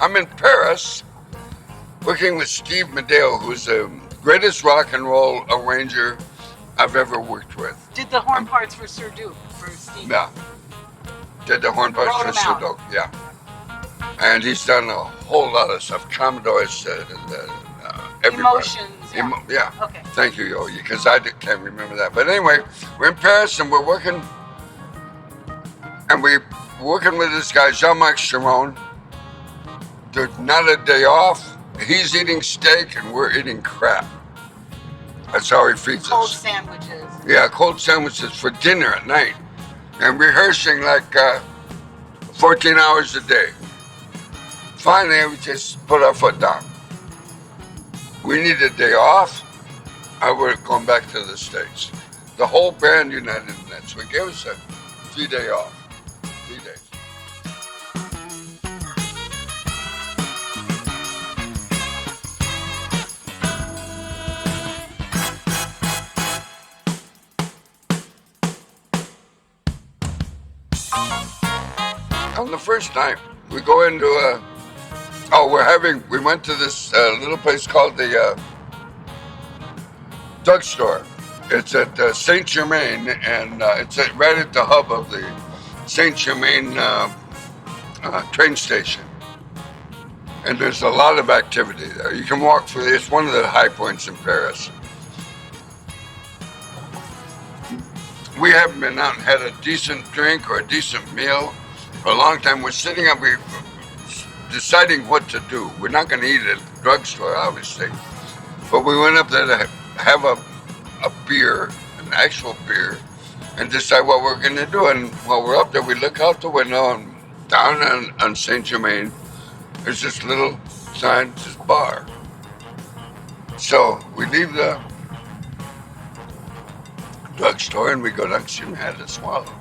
I'm in Paris working with Steve Medeo, who's the greatest rock and roll arranger I've ever worked with. Did the horn parts for Sir Duke, for Steve? Yeah. Did the horn parts for Sir Duke, yeah. And he's done a whole lot of stuff. Commodores, everybody. Emotions. Yeah. Okay. Thank you, Yo, because I can't remember that. But anyway, we're in Paris and we're working with this guy, Jean-Marc Chiron. There's not a day off. He's eating steak and we're eating crap. That's how he feeds cold us. Cold sandwiches. Yeah, cold sandwiches for dinner at night. And rehearsing like 14 hours a day. Finally, we just put our foot down. We need a day off. I would have gone back to the States. The whole band united in that. So he gave us a 3-day off. 3 days. On the first night, we go into we went to this little place called the drugstore. It's at Saint Germain, and it's right at the hub of the Saint Germain train station. And there's a lot of activity there. You can walk through. It's one of the high points in Paris. We haven't been out and had a decent drink or a decent meal for a long time. We're sitting up, we're deciding what to do. We're not going to eat at the drugstore, obviously. But we went up there to have a beer, an actual beer, and decide what we're going to do. And while we're up there, we look out the window and down on Saint Germain, there's this little sign, this bar. So we leave the drugstore and we go down. She had to swallow.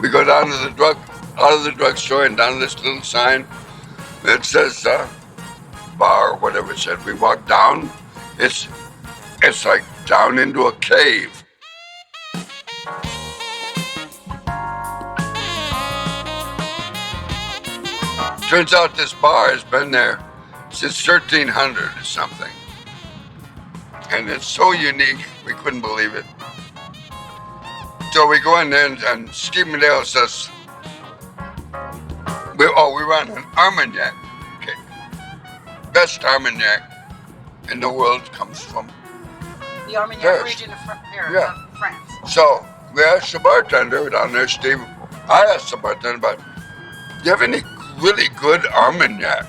We go down to out of the drugstore and down this little sign that says bar or whatever it said. We walk down. It's like down into a cave. Turns out this bar has been there since 1300 or something. And it's so unique, we couldn't believe it. So we go in there and Steve Medeo says, we run an Armagnac cake. Best Armagnac in the world comes from the Armagnac Paris. Region of France. So we asked the bartender down there, Steve. I asked the bartender about, do you have any really good Armagnac?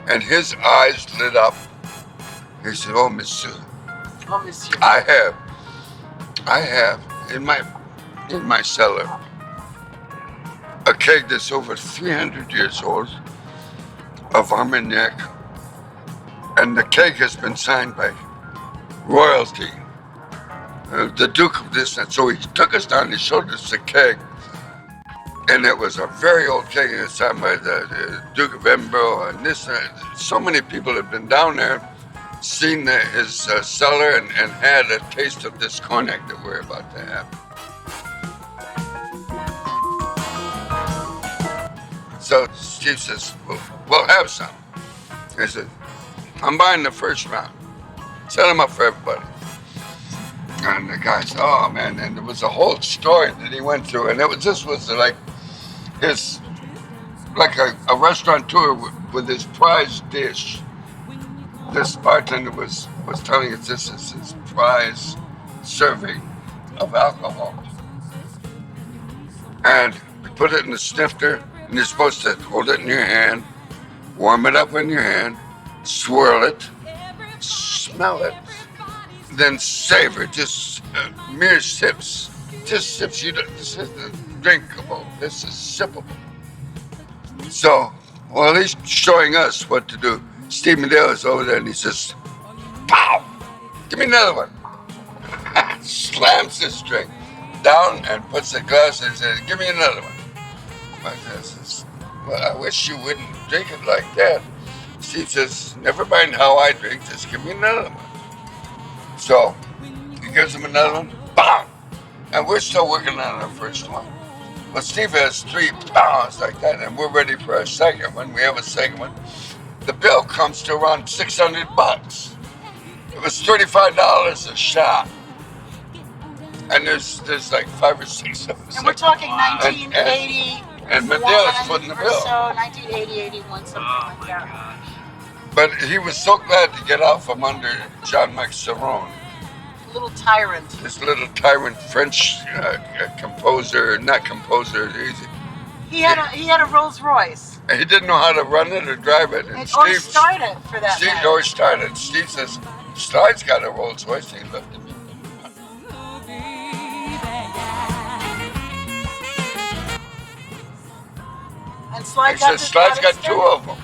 And his eyes lit up. He said, "Oh, monsieur. Oh, monsieur. I have in my cellar a keg that's over 300 years old of Armagnac, and the keg has been signed by royalty, the Duke of this." And so he took us down. He showed us the keg. And it was a very old keg, and it's signed by the Duke of Edinburgh, and this. So many people have been down there, seen his cellar, and had a taste of this cognac that we're about to have. So Steve says, we'll have some. I said, I'm buying the first round. Set them up for everybody. And the guy said, oh man, and there was a whole story that he went through, and this was like a restaurateur with his prize dish. This bartender was telling us this is his prize serving of alcohol. And we put it in the snifter, and you're supposed to hold it in your hand, warm it up in your hand, swirl it, smell it, then savor, just mere sips. Just sips. This isn't drinkable. This is sippable. So, well, he's showing us what to do. Steve Medeo is over there and he says, pow! Give me another one. Slams this drink down and puts the glass and says, give me another one. I says, well, I wish you wouldn't drink it like that. Steve says, never mind how I drink, just give me another one. So he gives him another one, bang! And we're still working on our first one. But Steve has 3 pounds like that, and we're ready for our second one. We have a second one. The bill comes to around $600. It was $35 a shot. And there's like 5 or 6 of us. And we're talking 1980. And Mandela's footing the bill. So 1980, 81, something like that. Gosh. But he was so glad to get out from under John Macaron, Little tyrant. this little tyrant French composer, not composer. He had a Rolls Royce. He didn't know how to run it or drive it. And Or start it, for that Steve matter. always started. Steve says, Slyde's got a Rolls Royce. He left him. And Slyde He says, Slyde's got 2 started. of them.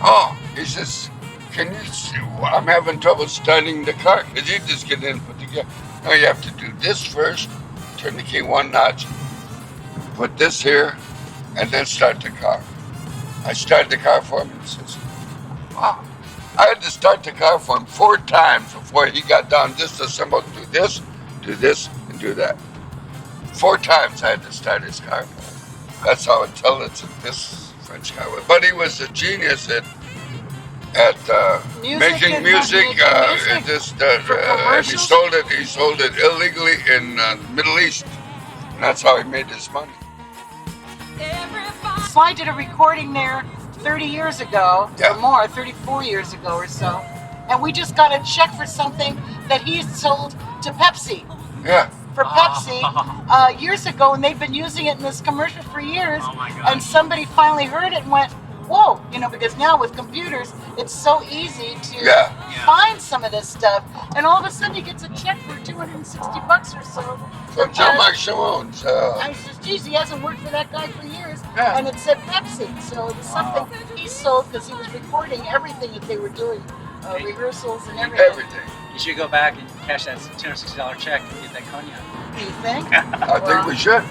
Oh, he says, can you see? I'm having trouble starting the car. Because you just get in and put together. No, you have to do this first. Turn the key 1 notch. Put this here. And then start the car. I started the car for him and he says, wow. I had to start the car for him 4 times before he got down just to symbol, do this, and do that. 4 times I had to start his car for him. That's how intelligent this French guy was. But he was a genius at making music. And he sold it illegally in the Middle East. And that's how he made his money. Slyde did a recording there 30 years ago, Yeah. or more, 34 years ago or so. And we just got a check for something that he sold to Pepsi. Yeah. For Pepsi years ago, and they've been using it in this commercial for years. Oh my gosh. And somebody finally heard it and went, whoa, because now with computers, it's so easy to find some of this stuff. And all of a sudden he gets a check for $260 or so. From John Macaron. I says, geez, he hasn't worked for that guy for years. Yeah. And it said Pepsi. So it was something he sold because he was recording everything that they were doing, rehearsals and everything. Everything. You should go back and cash that $260 check and get that cognac. Do you think? I think we should.